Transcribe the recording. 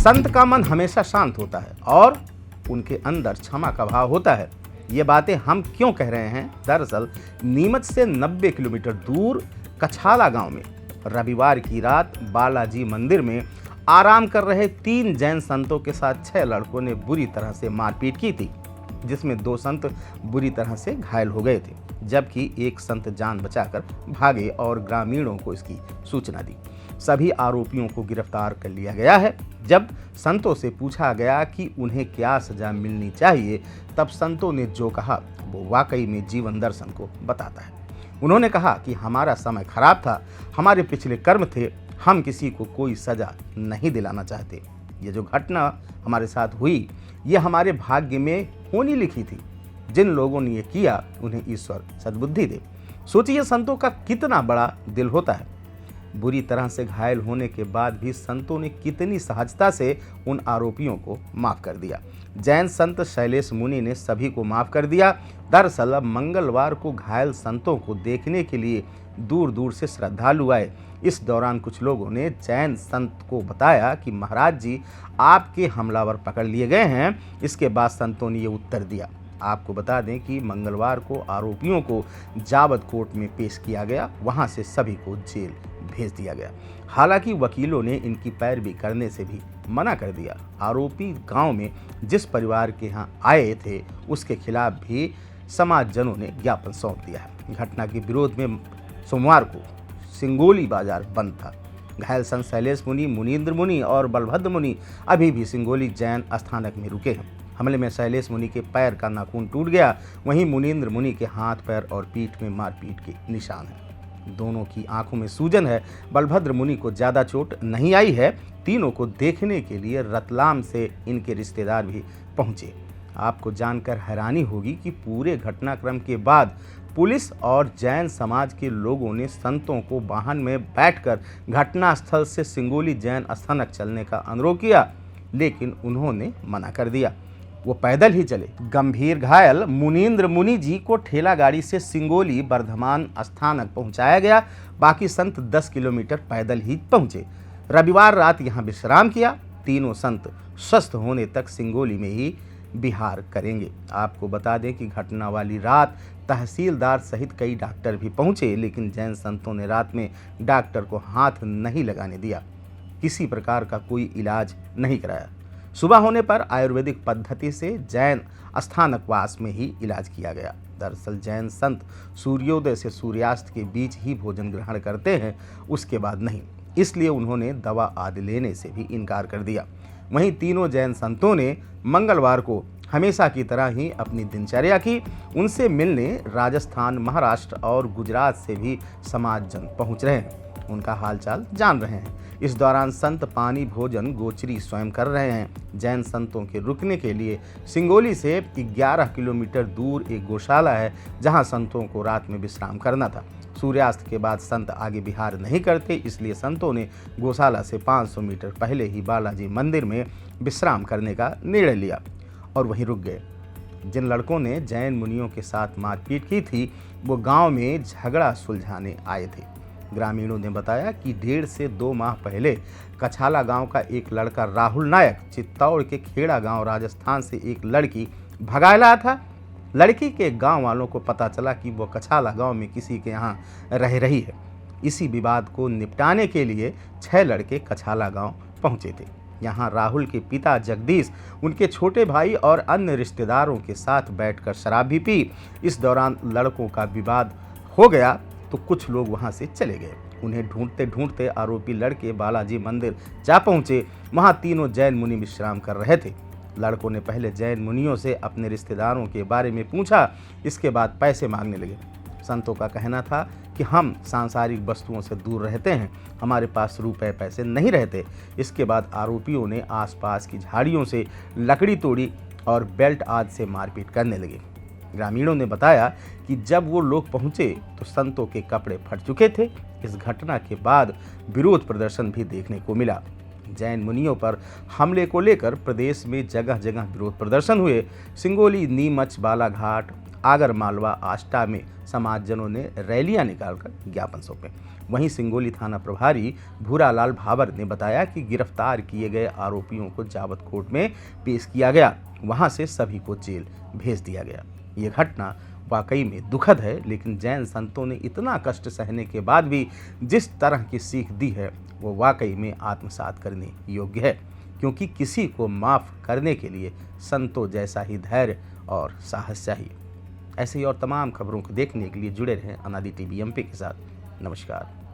संत का मन हमेशा शांत होता है और उनके अंदर क्षमा का भाव होता है। ये बातें हम क्यों कह रहे हैं? दरअसल नीमच से 90 किलोमीटर दूर कछाला गांव में रविवार की रात बालाजी मंदिर में आराम कर रहे 3 जैन संतों के साथ 6 लड़कों ने बुरी तरह से मारपीट की थी, जिसमें 2 संत बुरी तरह से घायल हो गए थे, जबकि एक संत जान बचाकर भागे और ग्रामीणों को इसकी सूचना दी। सभी आरोपियों को गिरफ्तार कर लिया गया है। जब संतों से पूछा गया कि उन्हें क्या सजा मिलनी चाहिए, तब संतों ने जो कहा वो वाकई में जीवन दर्शन को बताता है। उन्होंने कहा कि हमारा समय खराब था, हमारे पिछले कर्म थे, हम किसी को कोई सजा नहीं दिलाना चाहते। ये जो घटना हमारे साथ हुई, ये हमारे भाग्य में होनी लिखी थी। जिन लोगों ने ये किया उन्हें ईश्वर सद्बुद्धि दे। सोचिए संतों का कितना बड़ा दिल होता है। बुरी तरह से घायल होने के बाद भी संतों ने कितनी सहजता से उन आरोपियों को माफ कर दिया। जैन संत शैलेश मुनि ने सभी को माफ कर दिया। दरअसल अब मंगलवार को घायल संतों को देखने के लिए दूर दूर से श्रद्धालु आए। इस दौरान कुछ लोगों ने जैन संत को बताया कि महाराज जी, आपके हमलावर पकड़ लिए गए हैं। इसके बाद संतों ने ये उत्तर दिया। आपको बता दें कि मंगलवार को आरोपियों को जावद कोर्ट में पेश किया गया, वहां से सभी को जेल भेज दिया गया। हालांकि वकीलों ने इनकी पैरवी करने से भी मना कर दिया। आरोपी गांव में जिस परिवार के यहाँ आए थे उसके खिलाफ भी समाजजनों ने ज्ञापन सौंप दिया है। घटना के विरोध में सोमवार को सिंगोली बाजार बंद था। घायल संत शैलेश मुनि, मुनींद्र मुनि और बलभद्र मुनि अभी भी सिंगोली जैन अस्थानक में रुके हैं। हमले में शैलेश मुनि के पैर का नाखून टूट गया, वहीं मुनींद्र मुनि के हाथ, पैर और पीठ में मारपीट के निशान हैं। दोनों की आंखों में सूजन है। बलभद्र मुनि को ज़्यादा चोट नहीं आई है। तीनों को देखने के लिए रतलाम से इनके रिश्तेदार भी पहुंचे। आपको जानकर हैरानी होगी कि पूरे घटनाक्रम के बाद पुलिस और जैन समाज के लोगों ने संतों को वाहन में बैठकर घटनास्थल से सिंगोली जैन अस्थानक चलने का अनुरोध किया, लेकिन उन्होंने मना कर दिया। वो पैदल ही चले। गंभीर घायल मुनींद्र मुनि जी को ठेला गाड़ी से सिंगोली वर्धमान अस्थानक पहुंचाया गया। बाकी संत 10 किलोमीटर पैदल ही पहुंचे। रविवार रात यहां विश्राम किया। तीनों संत स्वस्थ होने तक सिंगोली में ही विहार करेंगे। आपको बता दें कि घटना वाली रात तहसीलदार सहित कई डॉक्टर भी पहुंचे, लेकिन जैन संतों ने रात में डॉक्टर को हाथ नहीं लगाने दिया। किसी प्रकार का कोई इलाज नहीं कराया। सुबह होने पर आयुर्वेदिक पद्धति से जैन अस्थानकवास में ही इलाज किया गया। दरअसल जैन संत सूर्योदय से सूर्यास्त के बीच ही भोजन ग्रहण करते हैं, उसके बाद नहीं। इसलिए उन्होंने दवा आदि लेने से भी इनकार कर दिया। वहीं तीनों जैन संतों ने मंगलवार को हमेशा की तरह ही अपनी दिनचर्या की। उनसे मिलने राजस्थान, महाराष्ट्र और गुजरात से भी समाजजन पहुंच रहे हैं, उनका हालचाल जान रहे हैं। इस दौरान संत पानी, भोजन, गोचरी स्वयं कर रहे हैं। जैन संतों के रुकने के लिए सिंगोली से 11 किलोमीटर दूर एक गौशाला है, जहां संतों को रात में विश्राम करना था। सूर्यास्त के बाद संत आगे विहार नहीं करते, इसलिए संतों ने गौशाला से 500 मीटर पहले ही बालाजी मंदिर में विश्राम करने का निर्णय लिया और वहीं रुक गए। जिन लड़कों ने जैन मुनियों के साथ मारपीट की थी, वो गांव में झगड़ा सुलझाने आए थे। ग्रामीणों ने बताया कि 1.5 से 2 माह पहले कछाला गांव का एक लड़का राहुल नायक चित्तौड़ के खेड़ा गांव राजस्थान से एक लड़की भगा लाया था। लड़की के गांव वालों को पता चला कि वो कछाला गांव में किसी के यहाँ रह रही है। इसी विवाद को निपटाने के लिए 6 लड़के कछाला गांव पहुंचे थे। यहाँ राहुल के पिता जगदीश, उनके छोटे भाई और अन्य रिश्तेदारों के साथ बैठकर शराब भी पी। इस दौरान लड़कों का विवाद हो गया तो कुछ लोग वहां से चले गए। उन्हें ढूंढते ढूंढते आरोपी लड़के बालाजी मंदिर जा पहुंचे। वहां तीनों जैन मुनि विश्राम कर रहे थे। लड़कों ने पहले जैन मुनियों से अपने रिश्तेदारों के बारे में पूछा, इसके बाद पैसे मांगने लगे। संतों का कहना था कि हम सांसारिक वस्तुओं से दूर रहते हैं, हमारे पास रुपए पैसे नहीं रहते। इसके बाद आरोपियों ने आसपास की झाड़ियों से लकड़ी तोड़ी और बेल्ट आदि से मारपीट करने लगे। ग्रामीणों ने बताया कि जब वो लोग पहुंचे तो संतों के कपड़े फट चुके थे। इस घटना के बाद विरोध प्रदर्शन भी देखने को मिला। जैन मुनियों पर हमले को लेकर प्रदेश में जगह जगह विरोध प्रदर्शन हुए। सिंगोली, नीमच, बालाघाट आगर मालवा आष्टा में समाजजनों ने रैलियां निकालकर ज्ञापन सौंपे। वहीं सिंगोली थाना प्रभारी भूरालाल भावर ने बताया कि गिरफ्तार किए गए आरोपियों को जावत कोर्ट में पेश किया गया, वहां से सभी को जेल भेज दिया गया। ये घटना वाकई में दुखद है, लेकिन जैन संतों ने इतना कष्ट सहने के बाद भी जिस तरह की सीख दी है वो वाकई में आत्मसात करने योग्य है, क्योंकि किसी को माफ़ करने के लिए संतों जैसा ही धैर्य और साहस चाहिए। ऐसे ही और तमाम खबरों को देखने के लिए जुड़े रहें अनादि टीवी एमपी के साथ। नमस्कार।